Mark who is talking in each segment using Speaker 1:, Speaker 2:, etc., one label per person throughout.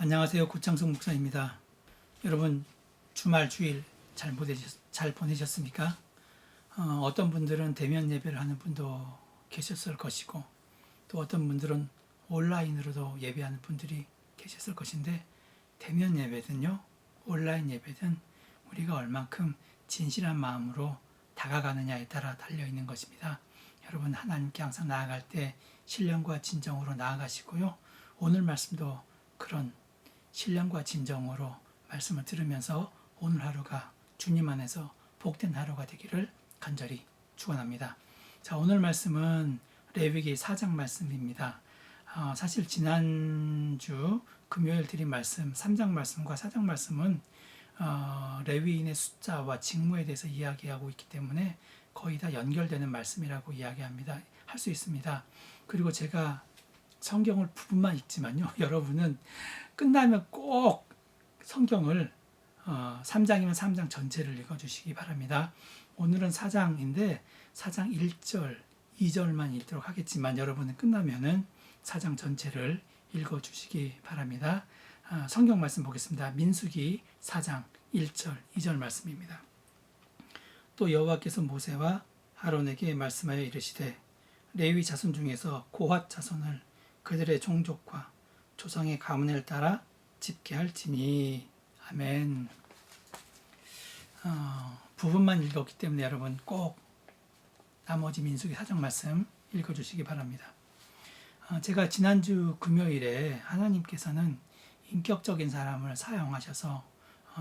Speaker 1: 안녕하세요. 고창석 목사입니다. 여러분 주말 주일 잘 보내셨습니까? 어떤 분들은 대면 예배를 하는 분도 계셨을 것이고 또 어떤 분들은 온라인으로도 예배하는 분들이 계셨을 것인데 대면 예배든요 온라인 예배든 우리가 얼만큼 진실한 마음으로 다가가느냐에 따라 달려있는 것입니다. 여러분 하나님께 항상 나아갈 때 신령과 진정으로 나아가시고요. 오늘 말씀도 그런 신령과 진정으로 말씀을 들으면서 오늘 하루가 주님 안에서 복된 하루가 되기를 간절히 축원합니다. 자, 오늘 말씀은 레위기 4장 말씀입니다. 사실 지난주 금요일 드린 말씀 3장 말씀과 4장 말씀은 레위인의 숫자와 직무에 대해서 이야기하고 있기 때문에 거의 다 연결되는 말씀이라고 이야기합니다. 할 수 있습니다. 그리고 제가 성경을 부분만 읽지만요. 여러분은 끝나면 꼭 성경을 3장이면 3장 전체를 읽어주시기 바랍니다. 오늘은 4장인데 4장 1절, 2절만 읽도록 하겠지만 여러분은 끝나면은 4장 전체를 읽어주시기 바랍니다. 성경 말씀 보겠습니다. 민수기 4장 1절, 2절 말씀입니다. 또 여호와께서 모세와 아론에게 말씀하여 이르시되 레위 자손 중에서 고핫 자손을 그들의 종족과 조상의 가문을 따라 집계할지니. 아멘. 부분만 읽었기 때문에 여러분 꼭 나머지 민수기 4장 말씀 읽어주시기 바랍니다. 제가 지난주 금요일에 하나님께서는 인격적인 사람을 사용하셔서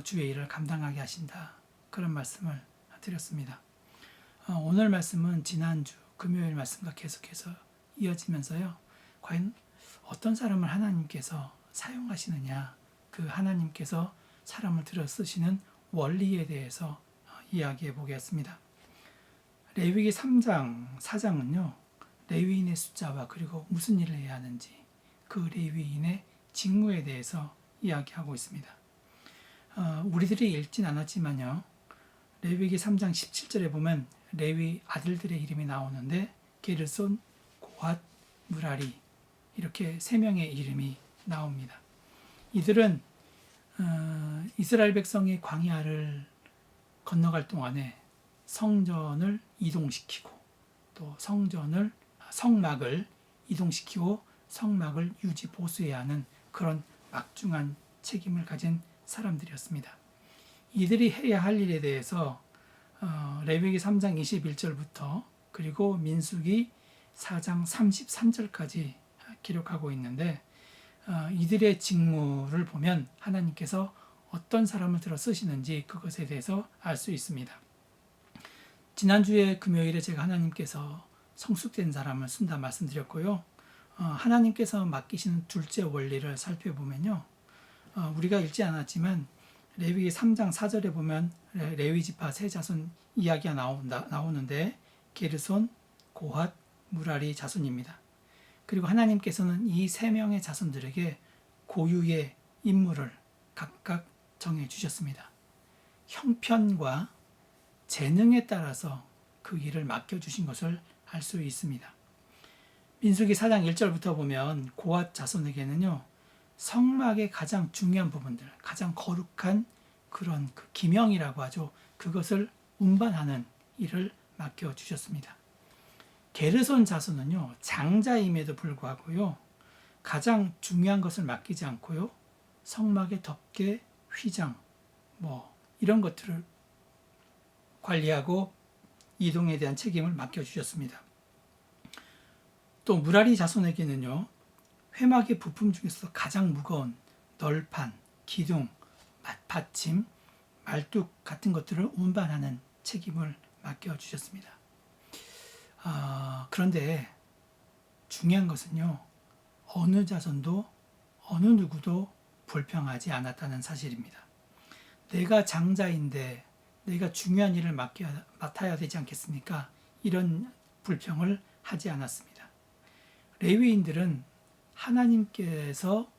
Speaker 1: 주의 일을 감당하게 하신다, 그런 말씀을 드렸습니다. 오늘 말씀은 지난주 금요일 말씀과 계속해서 이어지면서요. 과연 어떤 사람을 하나님께서 사용하시느냐, 그 하나님께서 사람을 들어 쓰시는 원리에 대해서 이야기해 보겠습니다. 레위기 3장, 4장은요. 레위인의 숫자와 그리고 무슨 일을 해야 하는지 그 레위인의 직무에 대해서 이야기하고 있습니다. 우리들이 읽진 않았지만요. 레위기 3장 17절에 보면 레위 아들들의 이름이 나오는데 게르손, 고핫, 무라리 이렇게 세 명의 이름이 나옵니다. 이들은 이스라엘 백성이 광야를 건너갈 동안에 성전을 이동시키고 또 성막을 이동시키고 성막을 유지 보수해야 하는 그런 막중한 책임을 가진 사람들이었습니다. 이들이 해야 할 일에 대해서 레위기 3장 21절부터 그리고 민수기 4장 33절까지 기록하고 있는데 이들의 직무를 보면 하나님께서 어떤 사람을 들어 쓰시는지 그것에 대해서 알 수 있습니다. 지난주에 금요일에 제가 하나님께서 성숙된 사람을 쓴다 말씀드렸고요. 하나님께서 맡기시는 둘째 원리를 살펴보면요. 우리가 읽지 않았지만 레위기 3장 4절에 보면 레위지파 세 자손 이야기가 나오는데 게르손, 고핫, 무라리 자손입니다. 그리고 하나님께서는 이 세 명의 자손들에게 고유의 임무를 각각 정해 주셨습니다. 형편과 재능에 따라서 그 일을 맡겨주신 것을 알 수 있습니다. 민수기 4장 1절부터 보면 고핫 자손에게는요. 성막의 가장 중요한 부분들, 가장 거룩한 그런 그 기명이라고 하죠. 그것을 운반하는 일을 맡겨주셨습니다. 게르손 자손은요. 장자임에도 불구하고요. 가장 중요한 것을 맡기지 않고요. 성막의 덮개, 휘장, 이런 것들을 관리하고 이동에 대한 책임을 맡겨주셨습니다. 또 무라리 자손에게는요. 회막의 부품 중에서 가장 무거운 널판, 기둥, 받침, 말뚝 같은 것들을 운반하는 책임을 맡겨주셨습니다. 그런데 중요한 것은요. 어느 자손도 어느 누구도 불평하지 않았다는 사실입니다. 내가 장자인데 내가 중요한 일을 맡아야 되지 않겠습니까? 이런 불평을 하지 않았습니다. 레위인들은 하나님께서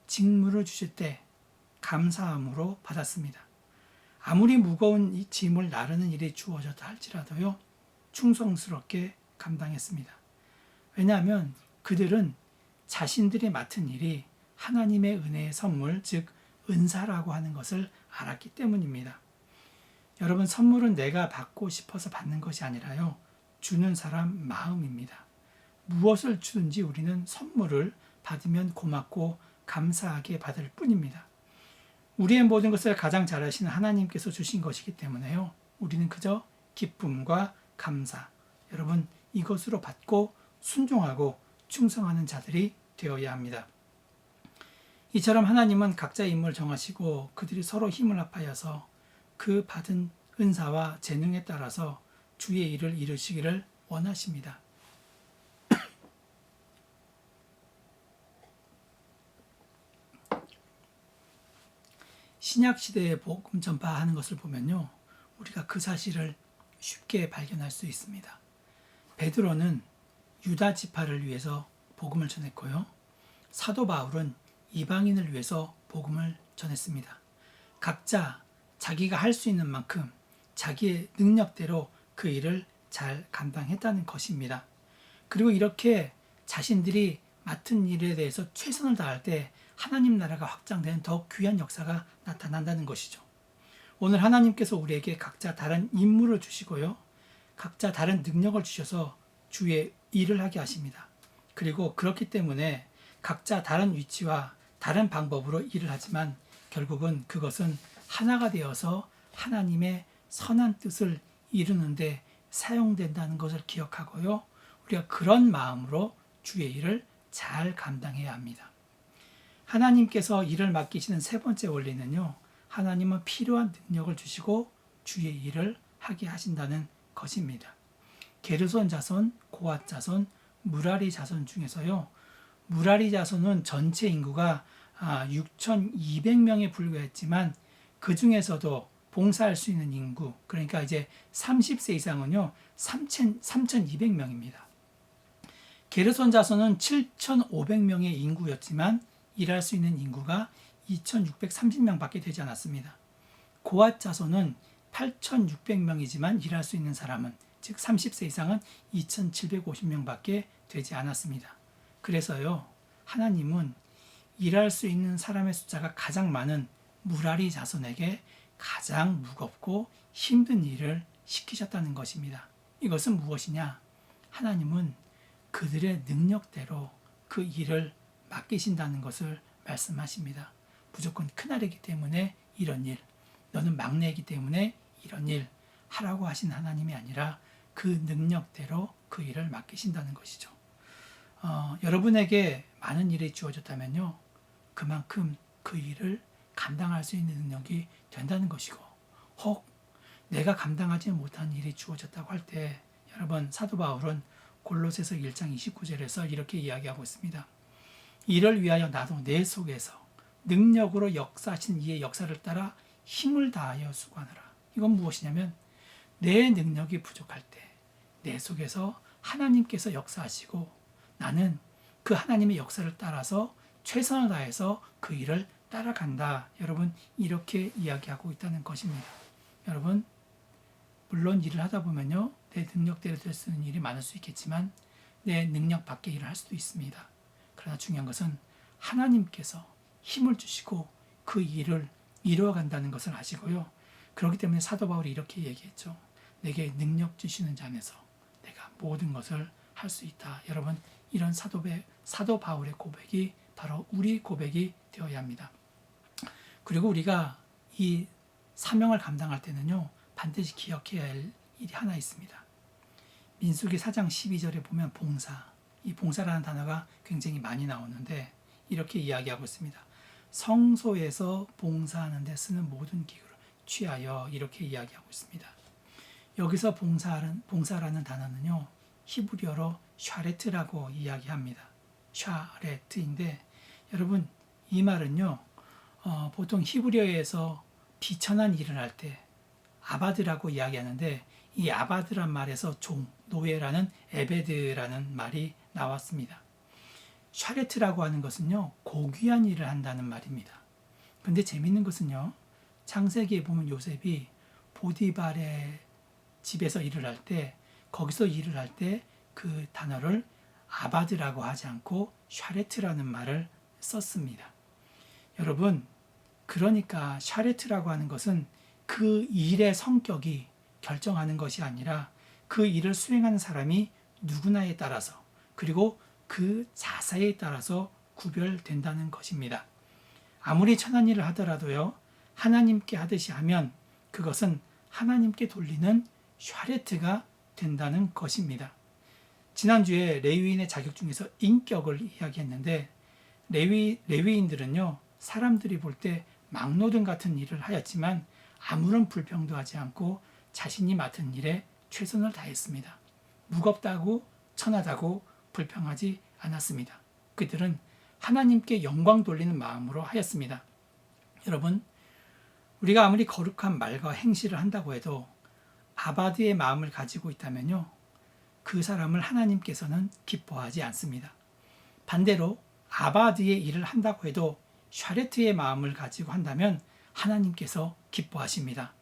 Speaker 1: 직무를 주실 때 감사함으로 받았습니다. 아무리 무거운 이 짐을 나르는 일이 주어졌다 할지라도요. 충성스럽게 감당했습니다. 왜냐하면 그들은 자신들이 맡은 일이 하나님의 은혜의 선물, 즉 은사라고 하는 것을 알았기 때문입니다. 여러분, 선물은 내가 받고 싶어서 받는 것이 아니라요, 주는 사람 마음입니다. 무엇을 주든지 우리는 선물을 받으면 고맙고 감사하게 받을 뿐입니다. 우리의 모든 것을 가장 잘 아시는 하나님께서 주신 것이기 때문에요, 우리는 그저 기쁨과 감사, 여러분, 이것으로 받고 순종하고 충성하는 자들이 되어야 합니다. 이처럼 하나님은 각자의 임무를 정하시고 그들이 서로 힘을 합하여서 그 받은 은사와 재능에 따라서 주의 일을 이루시기를 원하십니다. 신약 시대의 복음 전파하는 것을 보면요, 우리가 그 사실을 쉽게 발견할 수 있습니다. 베드로는 유다 지파를 위해서 복음을 전했고요, 사도 바울은 이방인을 위해서 복음을 전했습니다. 각자 자기가 할 수 있는 만큼 자기의 능력대로 그 일을 잘 감당했다는 것입니다. 그리고 이렇게 자신들이 맡은 일에 대해서 최선을 다할 때 하나님 나라가 확장되는 더욱 귀한 역사가 나타난다는 것이죠. 오늘 하나님께서 우리에게 각자 다른 임무를 주시고요, 각자 다른 능력을 주셔서 주의 일을 하게 하십니다. 그리고 그렇기 때문에 각자 다른 위치와 다른 방법으로 일을 하지만 결국은 그것은 하나가 되어서 하나님의 선한 뜻을 이루는데 사용된다는 것을 기억하고요, 우리가 그런 마음으로 주의 일을 잘 감당해야 합니다. 하나님께서 일을 맡기시는 세 번째 원리는요, 하나님은 필요한 능력을 주시고 주의 일을 하게 하신다는 것입니다. 게르손 자손, 고앗 자손, 무라리 자손 중에서요, 무라리 자손은 전체 인구가 6,200명에 불과했지만 그 중에서도 봉사할 수 있는 인구, 그러니까 이제 30세 이상은요 3,200명입니다. 게르손 자손은 7,500명의 인구였지만 일할 수 있는 인구가 2,630명밖에 되지 않았습니다. 고앗 자손은 8,600명이지만 일할 수 있는 사람은, 즉 30세 이상은 2,750명밖에 되지 않았습니다. 그래서요, 하나님은 일할 수 있는 사람의 숫자가 가장 많은 무라리 자손에게 가장 무겁고 힘든 일을 시키셨다는 것입니다. 이것은 무엇이냐? 하나님은 그들의 능력대로 그 일을 맡기신다는 것을 말씀하십니다. 무조건 큰아이기 때문에 이런 일, 너는 막내이기 때문에 이런 일 하라고 하신 하나님이 아니라 그 능력대로 그 일을 맡기신다는 것이죠. 여러분에게 많은 일이 주어졌다면요, 그만큼 그 일을 감당할 수 있는 능력이 된다는 것이고, 혹 내가 감당하지 못한 일이 주어졌다고 할 때, 여러분, 사도 바울은 골로새서 1장 29절에서 이렇게 이야기하고 있습니다. 이를 위하여 나도 내 속에서 능력으로 역사하신 이의 역사를 따라 힘을 다하여 수고하노라. 이건 무엇이냐면, 내 능력이 부족할 때 내 속에서 하나님께서 역사하시고 나는 그 하나님의 역사를 따라서 최선을 다해서 그 일을 따라간다. 여러분, 이렇게 이야기하고 있다는 것입니다. 여러분, 물론 일을 하다 보면요, 내 능력대로 될 수 있는 일이 많을 수 있겠지만 내 능력 밖의 일을 할 수도 있습니다. 그러나 중요한 것은 하나님께서 힘을 주시고 그 일을 이루어간다는 것을 아시고요. 그렇기 때문에 사도 바울이 이렇게 얘기했죠. 내게 능력 주시는 자 안에서 내가 모든 것을 할 수 있다. 여러분, 이런 사도 바울의 고백이 바로 우리 고백이 되어야 합니다. 그리고 우리가 이 사명을 감당할 때는요, 반드시 기억해야 할 일이 하나 있습니다. 민수기 4장 12절에 보면 봉사, 이 봉사라는 단어가 굉장히 많이 나오는데 이렇게 이야기하고 있습니다. 성소에서 봉사하는 데 쓰는 모든 기구를 취하여, 이렇게 이야기하고 있습니다. 여기서 봉사라는 단어는요, 히브리어로 샤레트라고 이야기합니다. 샤레트인데, 여러분, 이 말은요, 보통 히브리어에서 비천한 일을 할 때 아바드라고 이야기하는데, 이 아바드란 말에서 종, 노예라는 에베드라는 말이 나왔습니다. 샤레트라고 하는 것은요, 고귀한 일을 한다는 말입니다. 근데 재밌는 것은요, 창세기에 보면 요셉이 보디발의 집에서 일을 할 때, 거기서 일을 할 때 그 단어를 아바드라고 하지 않고 샤레트라는 말을 썼습니다. 여러분, 그러니까 샤레트라고 하는 것은 그 일의 성격이 결정하는 것이 아니라 그 일을 수행하는 사람이 누구나에 따라서 그리고 그 자세에 따라서 구별된다는 것입니다. 아무리 천한 일을 하더라도요, 하나님께 하듯이 하면 그것은 하나님께 돌리는 샤레트가 된다는 것입니다. 지난주에 레위인의 자격 중에서 인격을 이야기했는데 레위인들은요, 사람들이 볼 때 막노동 같은 일을 하였지만 아무런 불평도 하지 않고 자신이 맡은 일에 최선을 다했습니다. 무겁다고 천하다고 불평하지 않았습니다. 그들은 하나님께 영광 돌리는 마음으로 하였습니다. 여러분, 우리가 아무리 거룩한 말과 행실을 한다고 해도 아바드의 마음을 가지고 있다면요, 그 사람을 하나님께서는 기뻐하지 않습니다. 반대로 아바드의 일을 한다고 해도 샤레트의 마음을 가지고 한다면 하나님께서 기뻐하십니다.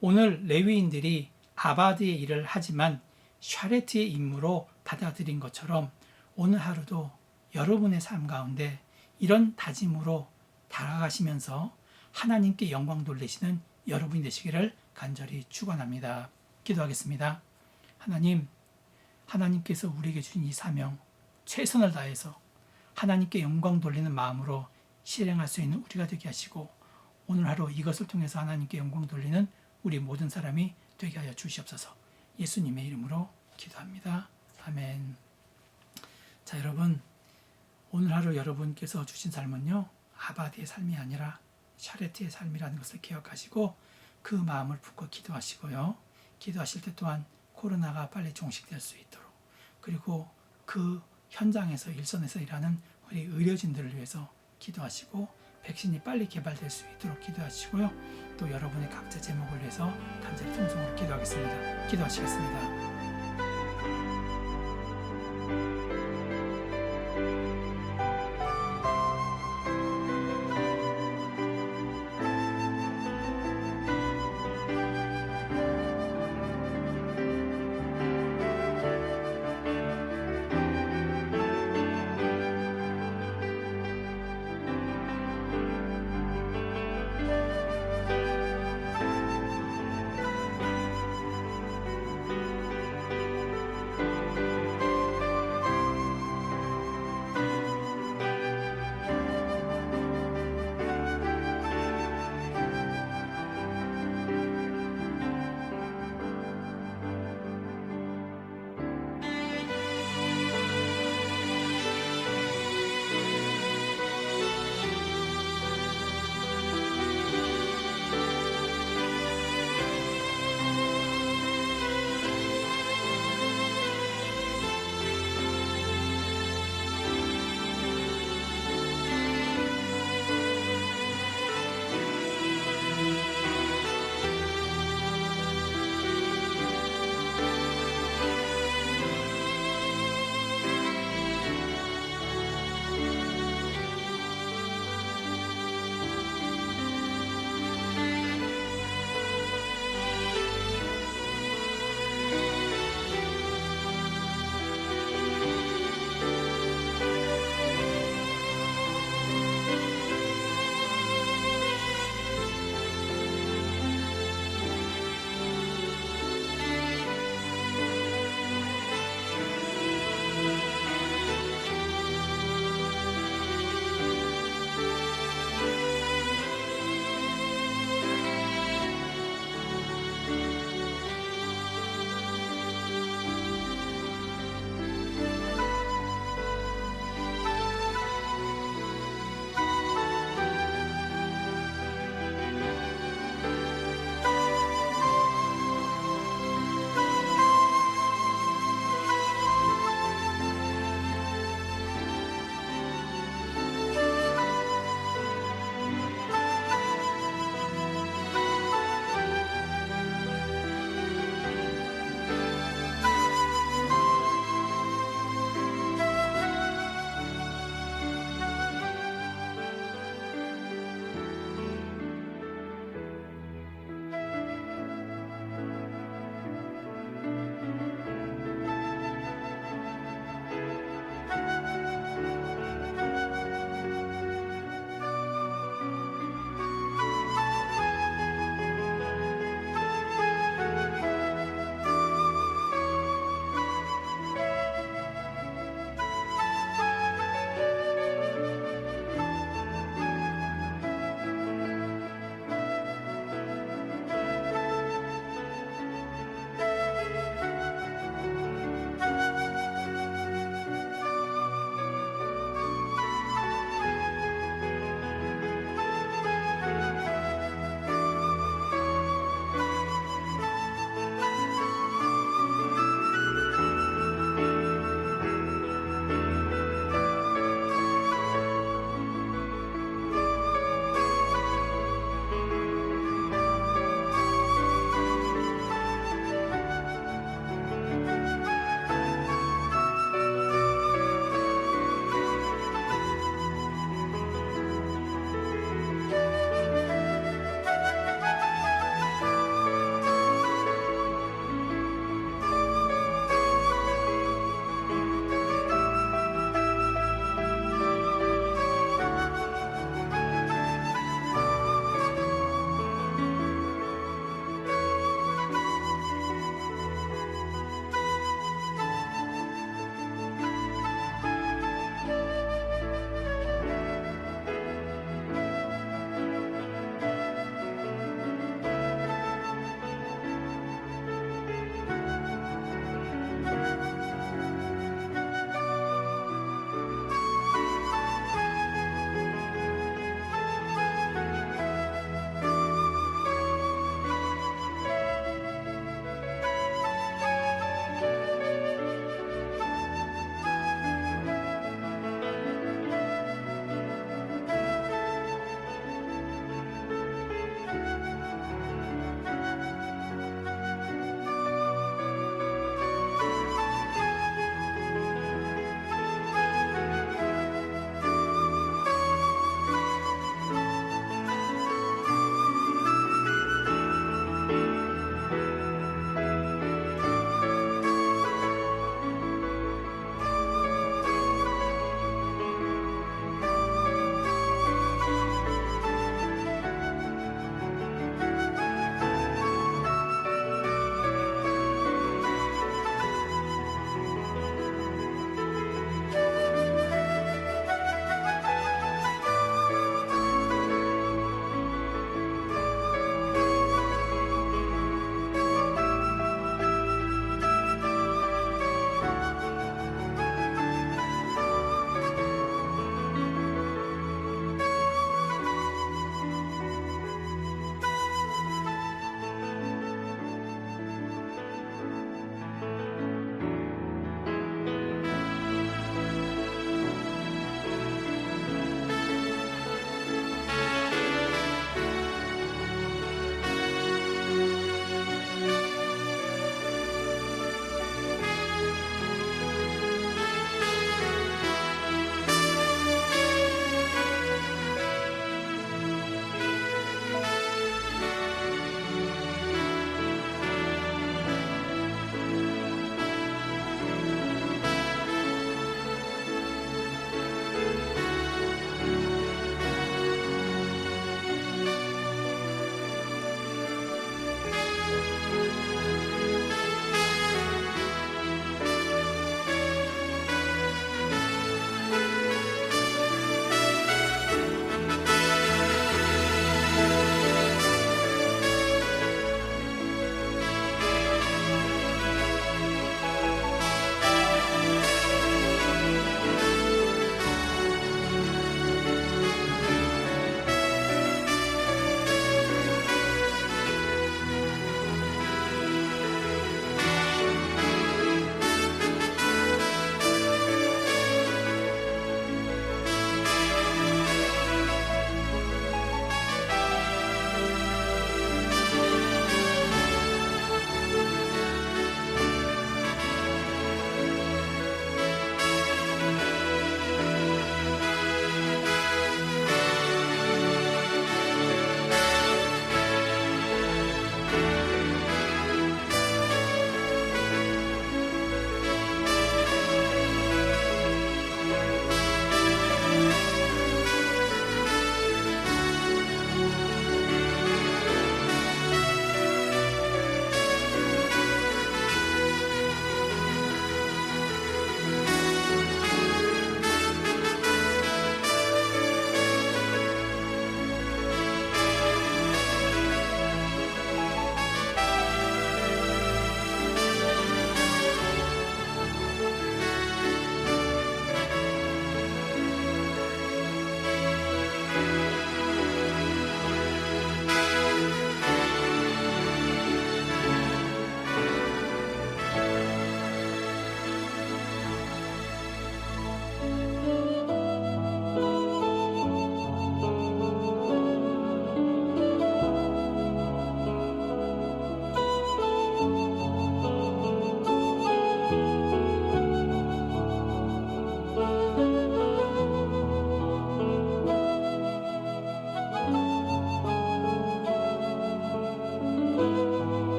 Speaker 1: 오늘 레위인들이 아바드의 일을 하지만 샤레트의 임무로 받아들인 것처럼 오늘 하루도 여러분의 삶 가운데 이런 다짐으로 다가가시면서 하나님께 영광 돌리시는 여러분이 되시기를 간절히 축원합니다. 기도하겠습니다. 하나님께서 우리에게 주신 이 사명 최선을 다해서 하나님께 영광 돌리는 마음으로 실행할 수 있는 우리가 되게 하시고 오늘 하루 이것을 통해서 하나님께 영광 돌리는 우리 모든 사람이 되게 하여 주시옵소서. 예수님의 이름으로 기도합니다. 아멘. 자, 여러분, 오늘 하루 여러분께서 주신 삶은요, 아바디의 삶이 아니라 샤레트의 삶이라는 것을 기억하시고 그 마음을 품고 기도하시고요. 기도하실 때 또한 코로나가 빨리 종식될 수 있도록, 그리고 그 현장에서 일선에서 일하는 우리 의료진들을 위해서 기도하시고 백신이 빨리 개발될 수 있도록 기도하시고요. 또 여러분의 각자 제목을 위해서 간절히 통성으로 기도하겠습니다. 기도하시겠습니다.